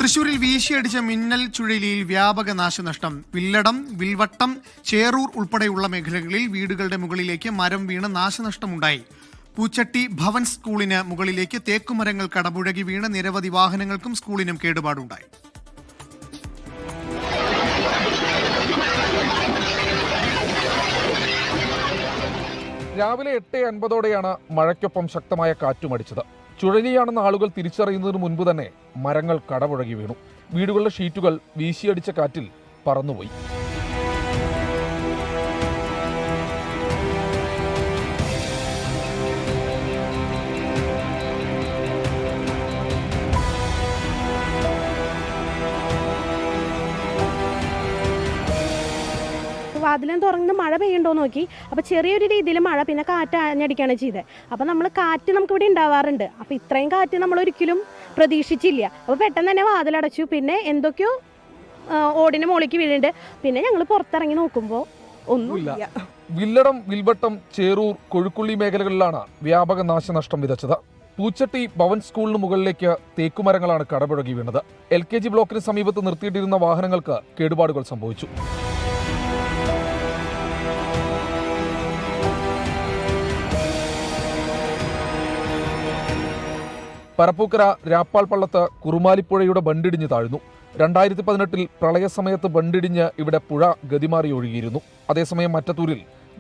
തൃശൂരിൽ വീശിയടിച്ച മിന്നൽ ചുഴലിയിൽ വ്യാപക നാശനഷ്ടം. വില്ലടം, വിൽവട്ടം, ചേറൂർ ഉൾപ്പെടെയുള്ള മേഖലകളിൽ വീടുകളുടെ മുകളിലേക്ക് മരം വീണ് നാശനഷ്ടമുണ്ടായി. പൂച്ചട്ടി ഭവൻ സ്കൂളിന് മുകളിലേക്ക് തേക്കുമരങ്ങൾ കടപുഴകി വീണ് നിരവധി വാഹനങ്ങൾക്കും സ്കൂളിനും കേടുപാടുണ്ടായി. രാവിലെ 8:50ഓടെയാണ് മഴയ്ക്കൊപ്പം ശക്തമായ കാറ്റുമടിച്ചത്. ചുഴലിയാണെന്ന് ആളുകൾ തിരിച്ചറിയുന്നതിന് മുൻപ് തന്നെ മരങ്ങൾ കടപുഴകി വീണു. വീടുകളുടെ ഷീറ്റുകൾ വീശിയടിച്ച കാറ്റിൽ പറന്നുപോയി. വാതിലും തുറന്ന് മഴ പെയ്യുണ്ടോ നോക്കി. അപ്പോൾ ചെറിയൊരു രീതിയിൽ മഴ, പിന്നെ കാറ്റ് ആഞ്ഞടിക്കുകയാണ് ചെയ്തത്. അപ്പോൾ നമ്മൾ കാറ്റ് നമുക്കിവിടെ ഉണ്ടാവാറുണ്ട്. അപ്പോൾ ഇത്രയും കാറ്റ് നമ്മൾ ഒരിക്കലും പ്രതീക്ഷിച്ചില്ല. അപ്പോൾ പെട്ടെന്ന് തന്നെ വാതിലടച്ചു. പിന്നെ എന്തൊക്കെയോ ഓടിന് മുകളിലേക്ക് വീഴുന്നുണ്ട്. പിന്നെ ഞങ്ങൾ പുറത്തിറങ്ങി നോക്കുമ്പോൾ ഒന്നുമില്ല. വില്ലടം, വിൽവട്ടം, ചേറൂർ, കൊഴുക്കുള്ളി മേഖലകളിലാണ് വ്യാപക നാശനഷ്ടം വിതച്ചത്. പൂച്ചട്ടി ഭവൻ സ്കൂളിന് മുകളിലേക്ക് തേക്കുമരങ്ങളാണ് കടപുഴകി വീണത്. LKG ബ്ലോക്കിന് സമീപത്ത് നിർത്തിയിട്ടിരുന്ന വാഹനങ്ങൾക്ക് കേടുപാടുകൾ സംഭവിച്ചു. പരപ്പൂക്കര രാപ്പാൾ പള്ളത്ത് കുറുമാലിപ്പുഴയുടെ ബണ്ടിടിഞ്ഞ് താഴ്ന്നു. 2018-ൽ പ്രളയസമയത്ത് ബണ്ടിടിഞ്ഞ് ഇവിടെ പുഴ ഗതിമാറി ഒഴുകിയിരുന്നു. അതേസമയം മറ്റത്തൂരിൽ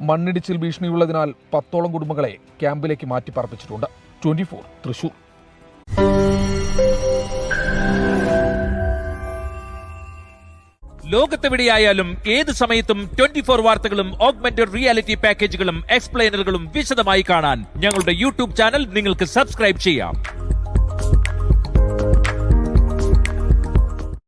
മണ്ണിടിച്ചിൽ ഭീഷണിയുള്ളതിനാൽ 10ഓളം കുടുംബങ്ങളെ ക്യാമ്പിലേക്ക് മാറ്റിപ്പാർപ്പിച്ചിട്ടുണ്ട്. 24 തൃശൂർ. ലോകത്തെവിടെയായാലും ഏത് സമയത്തും 24 വാർത്തകളും ഓഗ്മെന്റഡ് റിയാലിറ്റി പാക്കേജുകളും എക്സ്പ്ലെയിനറുകളും വിശദമായി കാണാൻ ഞങ്ങളുടെ YouTube ചാനൽ നിങ്ങൾക്ക് സബ്സ്ക്രൈബ് ചെയ്യാം.